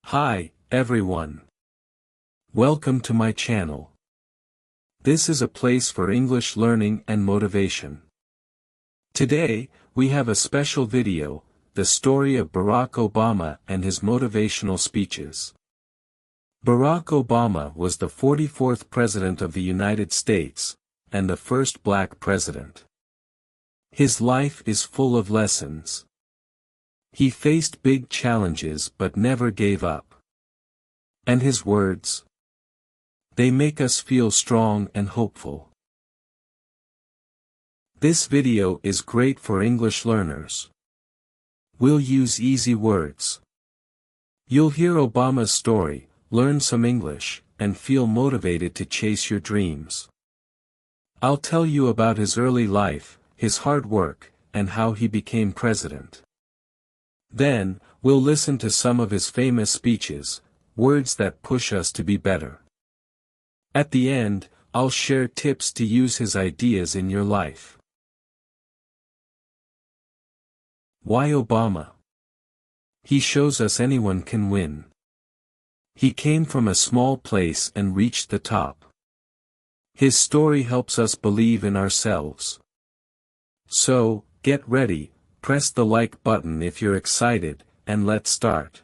Hi, everyone. Welcome to my channel. This is a place for English learning and motivation. Today, we have a special video, the story of Barack Obama and his motivational speeches. Barack Obama was the 44th President of the United States, and the first black president. His life is full of lessons. He faced big challenges but never gave up. And his words? They make us feel strong and hopeful. This video is great for English learners. We'll use easy words. You'll hear Obama's story, learn some English, and feel motivated to chase your dreams. I'll tell you about his early life, his hard work, and how he became president. Then, we'll listen to some of his famous speeches, words that push us to be better. At the end, I'll share tips to use his ideas in your life. Why Obama? He shows us anyone can win. He came from a small place and reached the top. His story helps us believe in ourselves. So, get ready. Press the like button if you're excited, and let's start.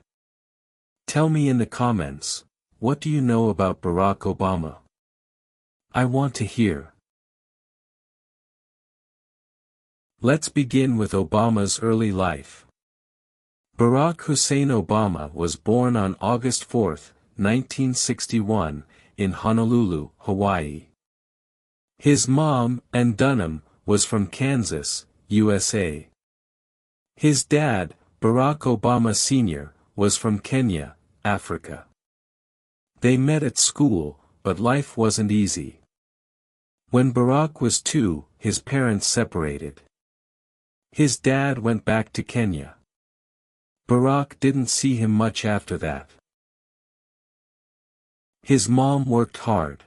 Tell me in the comments, what do you know about Barack Obama? I want to hear. Let's begin with Obama's early life. Barack Hussein Obama was born on August 4, 1961, in Honolulu, Hawaii. His mom, Ann Dunham, was from Kansas, USA. His dad, Barack Obama Sr., was from Kenya, Africa. They met at school, but life wasn't easy. When Barack was 2, his parents separated. His dad went back to Kenya. Barack didn't see him much after that. His mom worked hard.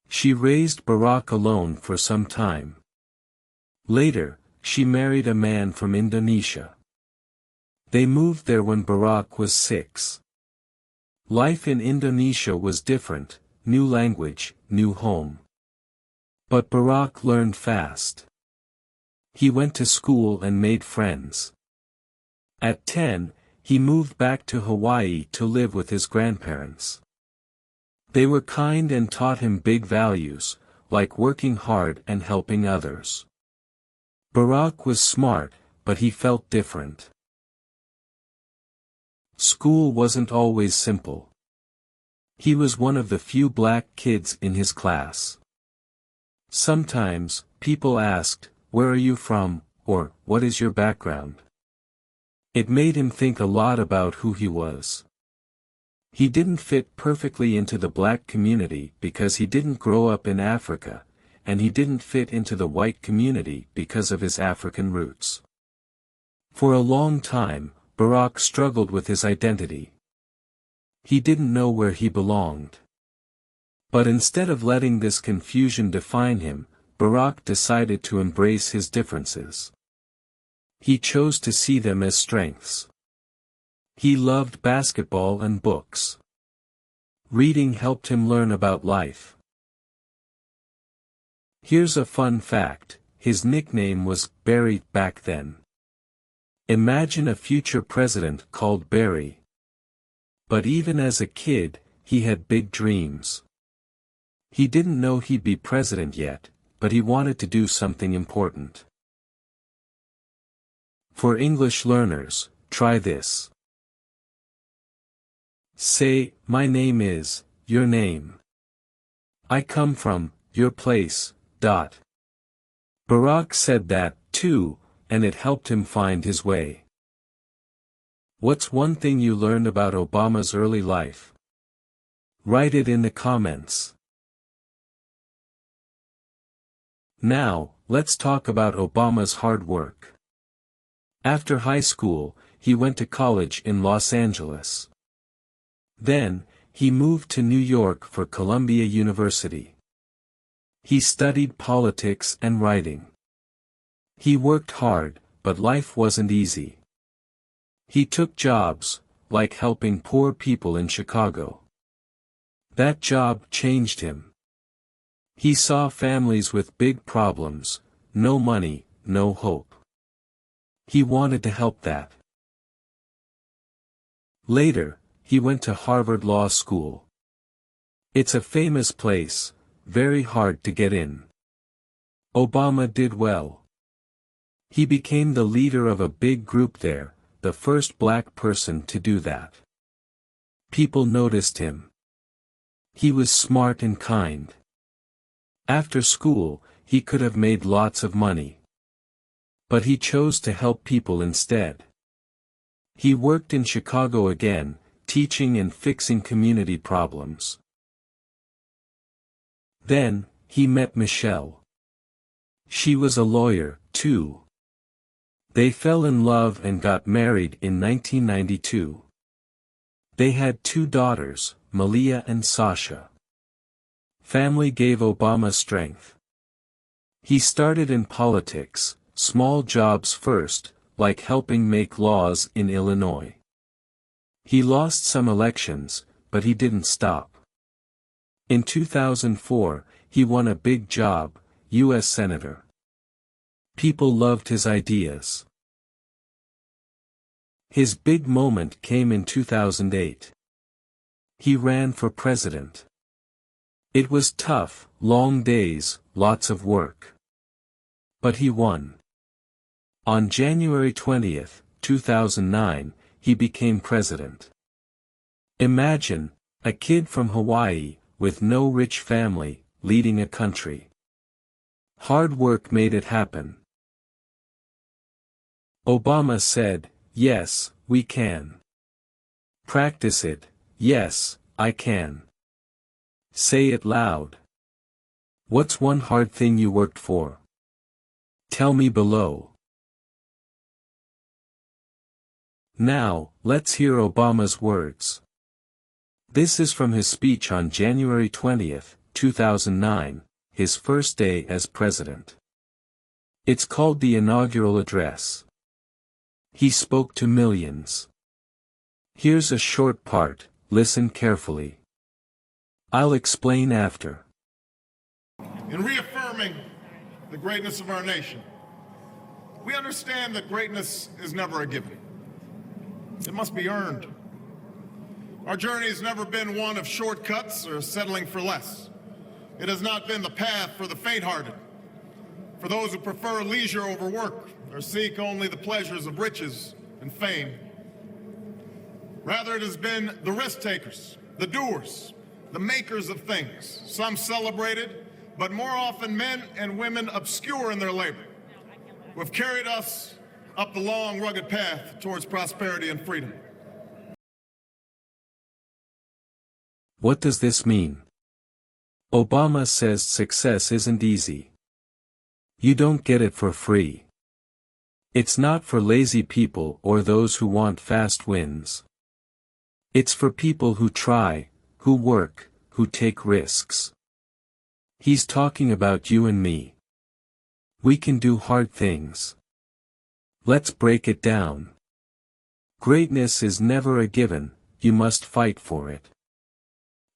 She raised Barack alone for some time. Later, she married a man from Indonesia. They moved there when Barack was 6. Life in Indonesia was different, new language, new home. But Barack learned fast. He went to school and made friends. At 10, he moved back to Hawaii to live with his grandparents. They were kind and taught him big values, like working hard and helping others. Barack was smart, but he felt different. School wasn't always simple. He was one of the few black kids in his class. Sometimes, people asked, "Where are you from?" or "What is your background?" It made him think a lot about who he was. He didn't fit perfectly into the black community because he didn't grow up in Africa, and he didn't fit into the white community because of his African roots. For a long time, Barack struggled with his identity. He didn't know where he belonged. But instead of letting this confusion define him, Barack decided to embrace his differences. He chose to see them as strengths. He loved basketball and books. Reading helped him learn about life. Here's a fun fact, his nickname was Barry back then. Imagine a future president called Barry. But even as a kid, he had big dreams. He didn't know he'd be president yet, but he wanted to do something important. For English learners, try this. Say, my name is, your name. I come from, your place, ... Barack said that, too, and it helped him find his way. What's one thing you learned about Obama's early life? Write it in the comments. Now, let's talk about Obama's hard work. After high school, he went to college in Los Angeles. Then, he moved to New York for Columbia University. He studied politics and writing. He worked hard, but life wasn't easy. He took jobs, like helping poor people in Chicago. That job changed him. He saw families with big problems, no money, no hope. He wanted to help that. Later, he went to Harvard Law School. It's a famous place, very hard to get in. Obama did well. He became the leader of a big group there, the first black person to do that. People noticed him. He was smart and kind. After school, he could have made lots of money. But he chose to help people instead. He worked in Chicago again, teaching and fixing community problems. Then, he met Michelle. She was a lawyer, too. They fell in love and got married in 1992. They had 2 daughters, Malia and Sasha. Family gave Obama strength. He started in politics, small jobs first, like helping make laws in Illinois. He lost some elections, but he didn't stop. In 2004, he won a big job, U.S. Senator. People loved his ideas. His big moment came in 2008. He ran for president. It was tough, long days, lots of work. But he won. On January 20, 2009, he became president. Imagine, a kid from Hawaii, with no rich family, leading a country. Hard work made it happen. Obama said, "Yes, we can." Practice it, "Yes, I can." Say it loud. What's one hard thing you worked for? Tell me below. Now, let's hear Obama's words. This is from his speech on January 20, 2009, his first day as president. It's called the inaugural address. He spoke to millions. Here's a short part, listen carefully. I'll explain after. In reaffirming the greatness of our nation, we understand that greatness is never a given. It must be earned. Our journey has never been one of shortcuts or settling for less. It has not been the path for the faint-hearted, for those who prefer leisure over work or seek only the pleasures of riches and fame. Rather, it has been the risk-takers, the doers, the makers of things, some celebrated, but more often men and women obscure in their labor, who have carried us up the long, rugged path towards prosperity and freedom. What does this mean? Obama says success isn't easy. You don't get it for free. It's not for lazy people or those who want fast wins. It's for people who try, who work, who take risks. He's talking about you and me. We can do hard things. Let's break it down. Greatness is never a given, you must fight for it.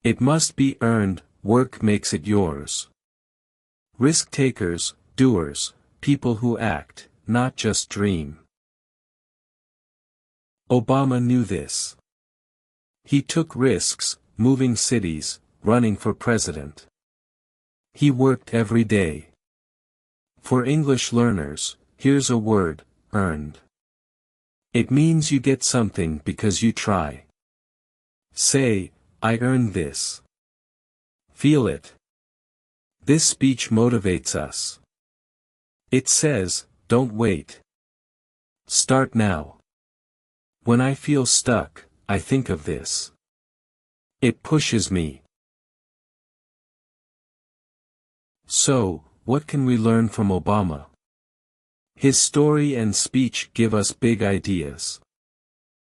It must be earned, work makes it yours. Risk-takers, doers, people who act, not just dream. Obama knew this. He took risks, moving cities, running for president. He worked every day. For English learners, here's a word, earned. It means you get something because you try. Say, I earned this. Feel it. This speech motivates us. It says, don't wait. Start now. When I feel stuck, I think of this. It pushes me. So, what can we learn from Obama? His story and speech give us big ideas.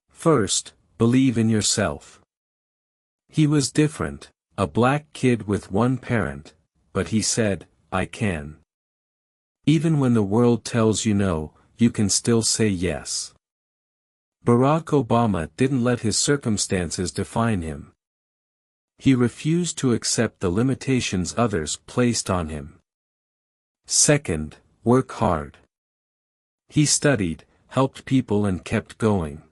First, believe in yourself. He was different, a black kid with one parent, but he said, I can. Even when the world tells you no, you can still say yes. Barack Obama didn't let his circumstances define him. He refused to accept the limitations others placed on him. Second, work hard. He studied, helped people and kept going.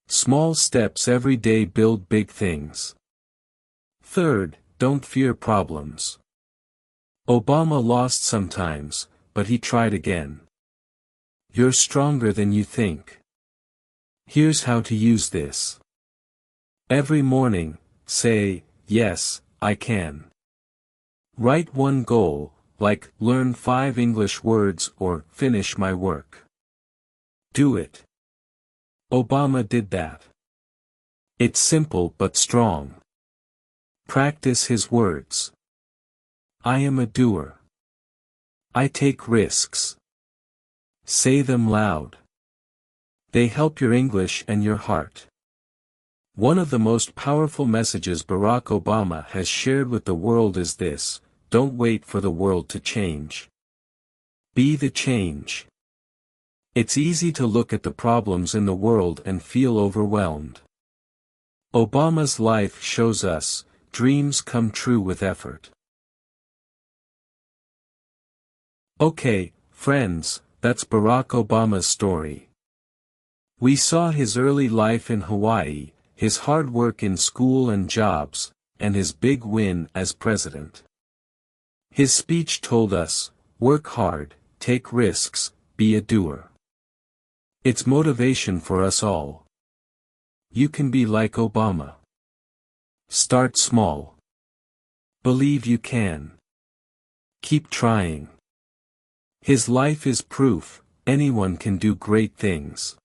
Small steps every day build big things. Third, don't fear problems. Obama lost sometimes, but he tried again. You're stronger than you think. Here's how to use this. Every morning, say, yes, I can. Write one goal, like learn 5 English words or finish my work. Do it. Obama did that. It's simple but strong. Practice his words. I am a doer. I take risks. Say them loud. They help your English and your heart. One of the most powerful messages Barack Obama has shared with the world is this: don't wait for the world to change. Be the change. It's easy to look at the problems in the world and feel overwhelmed. Obama's life shows us, dreams come true with effort. Okay, friends, that's Barack Obama's story. We saw his early life in Hawaii, his hard work in school and jobs, and his big win as president. His speech told us, work hard, take risks, be a doer. It's motivation for us all. You can be like Obama. Start small. Believe you can. Keep trying. His life is proof, anyone can do great things.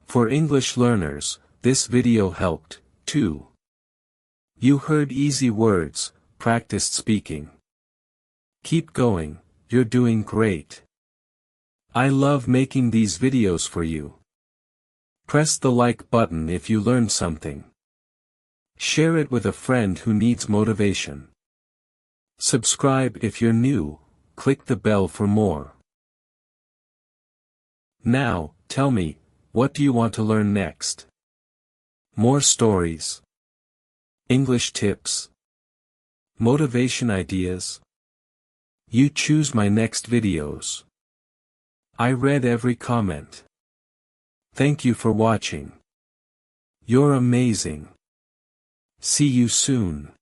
For English learners, this video helped, too. You heard easy words, practiced speaking. Keep going, you're doing great. I love making these videos for you. Press the like button if you learned something. Share it with a friend who needs motivation. Subscribe if you're new, click the bell for more. Now, tell me, what do you want to learn next? More stories? English tips? Motivation ideas? You choose my next videos. I read every comment. Thank you for watching. You're amazing. See you soon.